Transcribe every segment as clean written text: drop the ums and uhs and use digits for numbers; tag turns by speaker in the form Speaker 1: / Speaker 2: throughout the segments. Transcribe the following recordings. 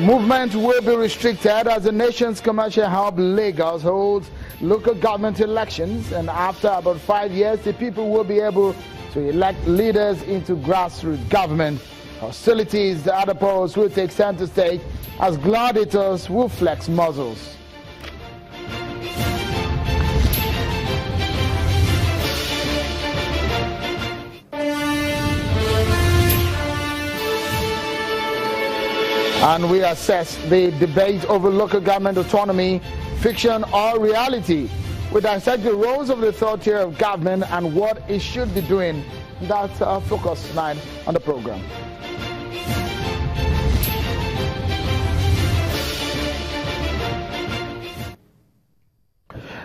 Speaker 1: Movement will be restricted as the nation's commercial hub Lagos holds local government elections, and after about 5 years the people will be able to elect leaders into grassroots government. Hostilities at the polls will take center stage as gladiators will flex muscles. And we assess the debate over local government autonomy, fiction or reality. We dissect the roles of the third tier of government and what it should be doing. That's our focus tonight on the program.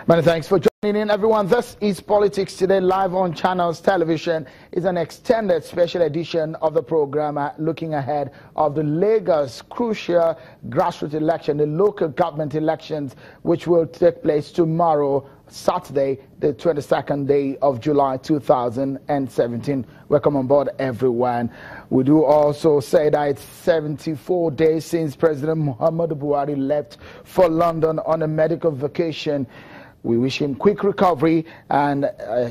Speaker 1: Many thanks for joining in, everyone. This is Politics Today, live on Channels Television. It's an extended special edition of the program looking ahead of the Lagos crucial grassroots election, the local government elections, which will take place tomorrow, Saturday, the 22nd day of July 2017. Welcome on board, everyone. We do also say that it's 74 days since President Muhammadu Buhari left for London on a medical vacation. We wish him quick recovery and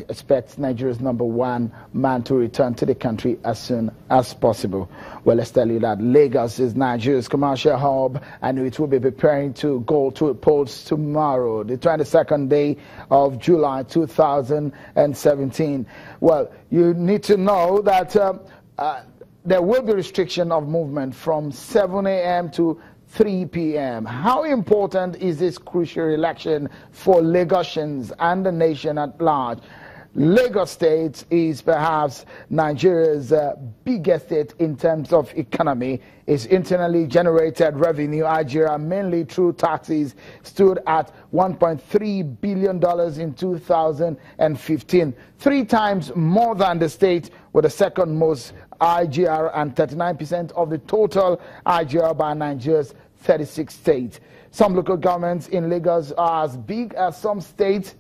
Speaker 1: expect Nigeria's #1 man to return to the country as soon as possible. Well, let's tell you that Lagos is Nigeria's commercial hub, and it will be preparing to go to polls tomorrow, the 22nd day of July 2017. Well, you need to know that there will be restriction of movement from 7 a.m. to 3 p.m. How important is this crucial election for Lagosians and the nation at large? Lagos State is perhaps Nigeria's biggest state in terms of economy. Its internally generated revenue, IGR, mainly through taxes, stood at $1.3 billion in 2015, 3 times more than the state with the second most IGR and 39% of the total IGR by Nigeria's 36 states. Some local governments in Lagos are as big as some states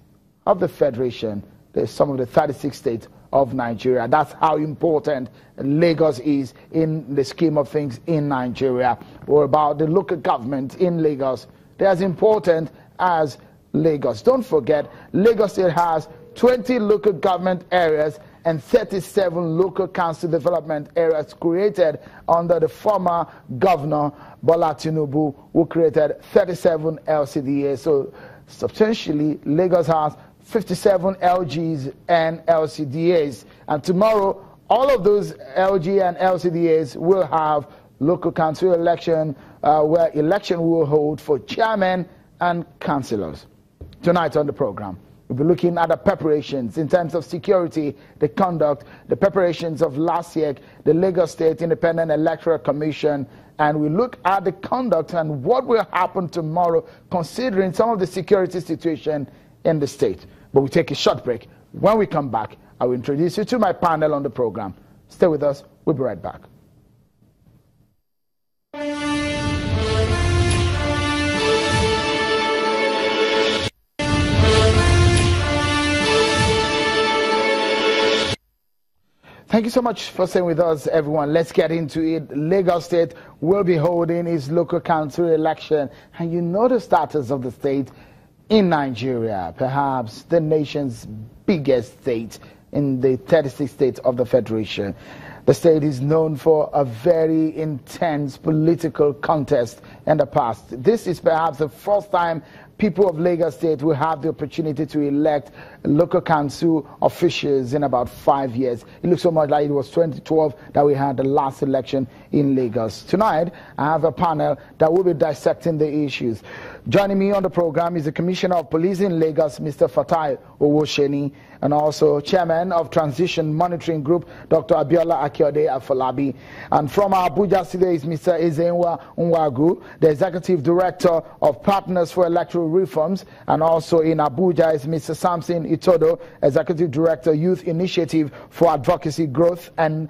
Speaker 1: of the Federation. There's some of the 36 states of Nigeria. That's how important Lagos is in the scheme of things in Nigeria. Or about the local government in Lagos. They're as important as Lagos. Don't forget, Lagos State has 20 local government areas and 37 local council development areas created under the former governor Bola Tinubu, who created 37 LCDAs. So substantially, Lagos has 57 LGs and LCDAs. And tomorrow, all of those LG and LCDAs will have local council election, where election will hold for chairmen and councillors. Tonight on the program, we'll be looking at the preparations in terms of security, the conduct, the preparations of last year, the Lagos State Independent Electoral Commission, and we look at the conduct and what will happen tomorrow considering some of the security situation in the state. But we take a short break. When we come back, I will introduce you to my panel on the program. Stay with us. We'll be right back. Thank you so much for staying with us, everyone. Let's get into it. Lagos State will be holding its local council election. And you know the status of the state in Nigeria, perhaps the nation's biggest state in the 36 states of the Federation. The state is known for a very intense political contest in the past. This is perhaps the first time people of Lagos State will have the opportunity to elect local council officials in about 5 years. It looks so much like it was 2012 that we had the last election in Lagos. Tonight, I have a panel that will be dissecting the issues. Joining me on the program is the Commissioner of Police in Lagos, Mr. Fatai Owosheni, and also Chairman of Transition Monitoring Group, Dr. Abiola Akiode Afolabi. And from Abuja today is Mr. Ezenwa Nwagu, the Executive Director of Partners for Electoral Reforms, and also in Abuja is Mr. Samson Itodo, Executive Director, Youth Initiative for Advocacy, Growth and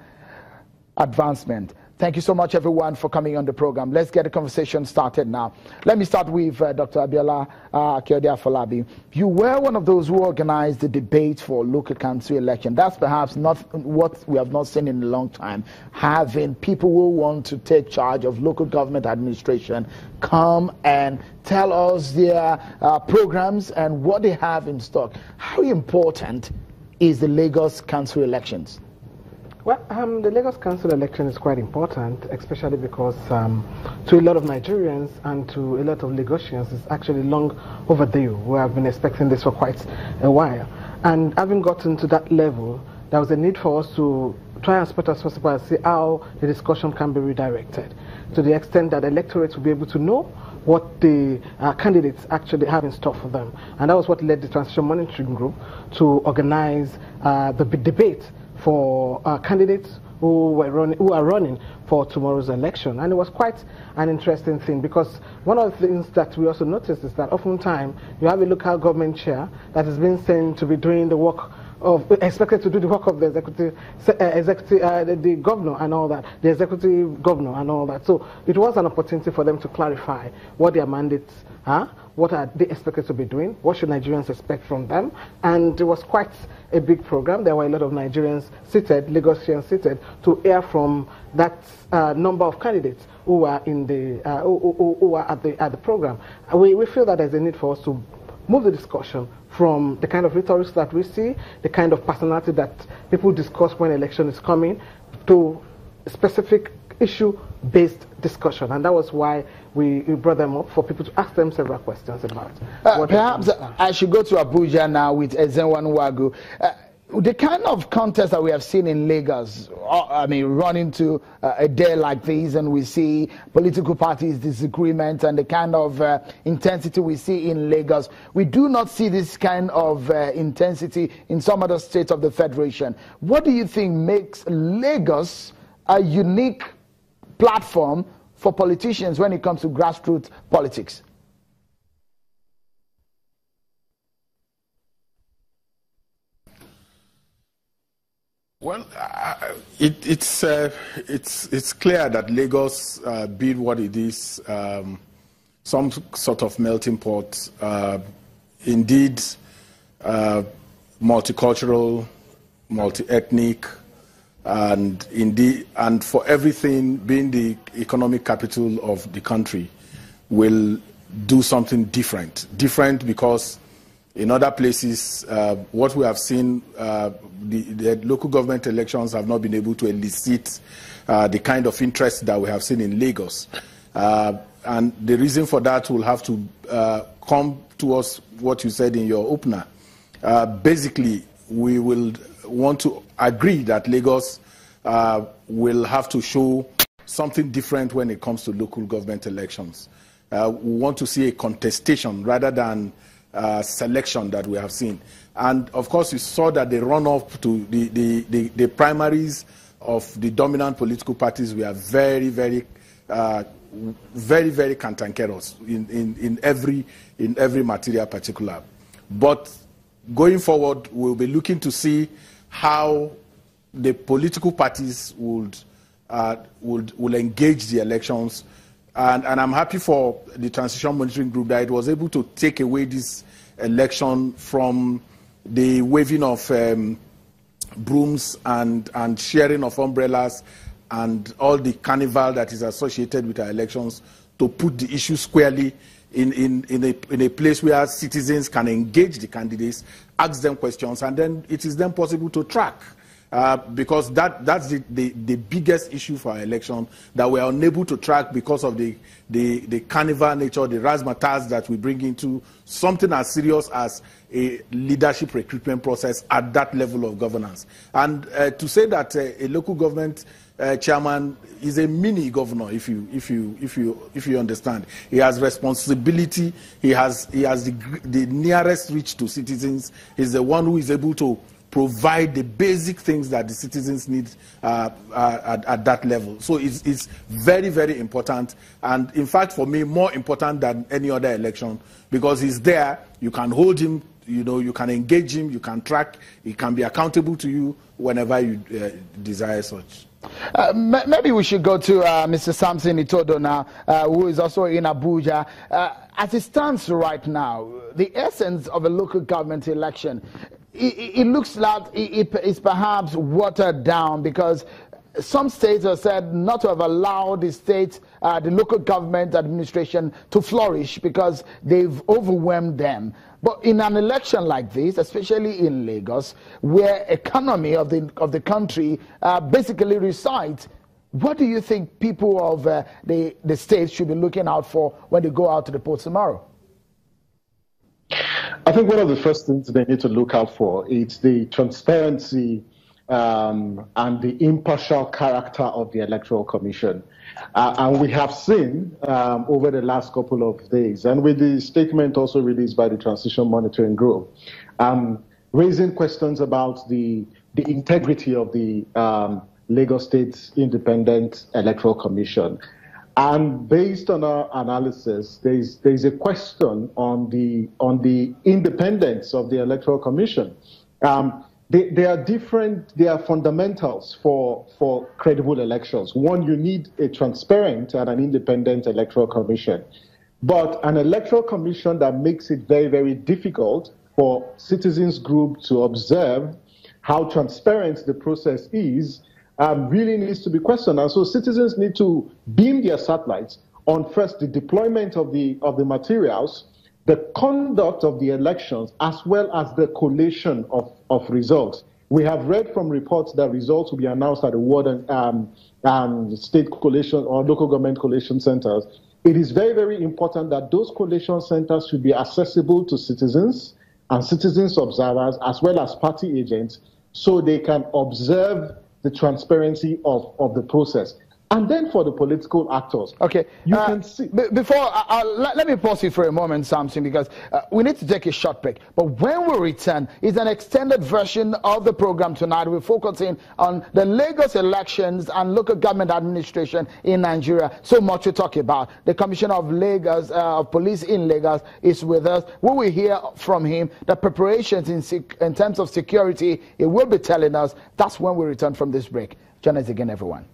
Speaker 1: Advancement. Thank you so much, everyone, for coming on the program. Let's get the conversation started now. Let me start with Dr. Abiola Akeode-Afolabi. You were one of those who organized the debate for local council election. That's perhaps not what we have not seen in a long time. Having people who want to take charge of local government administration come and tell us their programs and what they have in stock. How important is the Lagos council elections?
Speaker 2: Well, the Lagos Council election is quite important, especially because to a lot of Nigerians and to a lot of Lagosians, it's actually long overdue. We have been expecting this for quite a while. And having gotten to that level, there was a need for us to try as much as possible and see how the discussion can be redirected to the extent that electorates will be able to know what the candidates actually have in store for them. And that was what led the Transition Monitoring Group to organize the debate for candidates who are running for tomorrow's election. And it was quite an interesting thing, because one of the things that we also noticed is that oftentimes you have a local government chair that has been sent to be doing the work of, expected to do the work of the the governor and all that, the executive governor and all that. So it was an opportunity for them to clarify what their mandates are, what are they expected to be doing, what should Nigerians expect from them. And it was quite a big program. There were a lot of Nigerians seated, Lagosians seated, to hear from that number of candidates who are in the who are at the program. We feel that there's a need for us to move the discussion from the kind of rhetoric that we see, the kind of personality that people discuss when election is coming, to specific issue-based discussion. And that was why we brought them up, for people to ask them several questions about
Speaker 1: perhaps I should go to Abuja now with Ezenwa Nwagu. The kind of contest that we have seen in Lagos, I mean, run into a day like this, and we see political parties' disagreement and the kind of intensity we see in Lagos. We do not see this kind of intensity in some other states of the Federation. What do you think makes Lagos a unique platform for politicians when it comes to grassroots politics?
Speaker 3: Well, it's clear that Lagos, being what it is, some sort of melting pot, indeed multicultural, multi-ethnic, and for everything, being the economic capital of the country, will do something different. Different because in other places, what we have seen, the local government elections have not been able to elicit the kind of interest that we have seen in Lagos. And the reason for that will have to come to us, what you said in your opener. Basically, we will want to agree that Lagos will have to show something different when it comes to local government elections. We want to see a contestation rather than selection that we have seen. And of course, you saw that the runoff to the primaries of the dominant political parties were very, very cantankerous in every material particular. But going forward, we'll be looking to see how the political parties will engage the elections. And I'm happy for the Transition Monitoring Group that it was able to take away this election from the waving of brooms and sharing of umbrellas and all the carnival that is associated with our elections, to put the issue squarely in a place where citizens can engage the candidates, ask them questions, and then it is then possible to track. Because that's the biggest issue for our election, that we are unable to track because of the carnival nature, the razzmatazz that we bring into something as serious as a leadership recruitment process at that level of governance. And to say that a local government chairman is a mini governor, if you understand, he has responsibility. He has the nearest reach to citizens. He's the one who is able to provide the basic things that the citizens need at that level. So it's very, very important. And in fact, for me, more important than any other election, because he's there, you can hold him, you can engage him, you can track, he can be accountable to you whenever you desire such.
Speaker 1: Maybe we should go to Mr. Samson Itodo now, who is also in Abuja. As it stands right now, the essence of a local government election, it looks like it is perhaps watered down, because some states have said not to have allowed the local government administration to flourish because they've overwhelmed them. But in an election like this, especially in Lagos, where economy of the country basically resides, what do you think people of the states should be looking out for when they go out to the polls tomorrow?
Speaker 4: I think one of the first things they need to look out for is the transparency and the impartial character of the Electoral Commission. And we have seen over the last couple of days, and with the statement also released by the Transition Monitoring Group, raising questions about the integrity of the Lagos State Independent Electoral Commission. And based on our analysis, there's a question on the independence of the Electoral Commission. There are fundamentals for credible elections. One, you need a transparent and an independent electoral commission. But an electoral commission that makes it very, very difficult for citizens group to observe how transparent the process is really needs to be questioned. And so citizens need to beam their satellites on first the deployment of the materials, the conduct of the elections, as well as the collation of results. We have read from reports that results will be announced at the ward and state collation or local government collation centers. It is very, very important that those collation centers should be accessible to citizens and citizens observers, as well as party agents, so they can observe the transparency of the process. And then for the political actors,
Speaker 1: okay,
Speaker 4: you can see.
Speaker 1: Before, let me pause you for a moment, Samson, because we need to take a short break. But when we return, it's an extended version of the program tonight. We're focusing on the Lagos elections and local government administration in Nigeria. So much to talk about. The Commissioner of Lagos, of Police in Lagos, is with us. We will hear from him the preparations in terms of security. He will be telling us. That's when we return from this break. Join us again, everyone.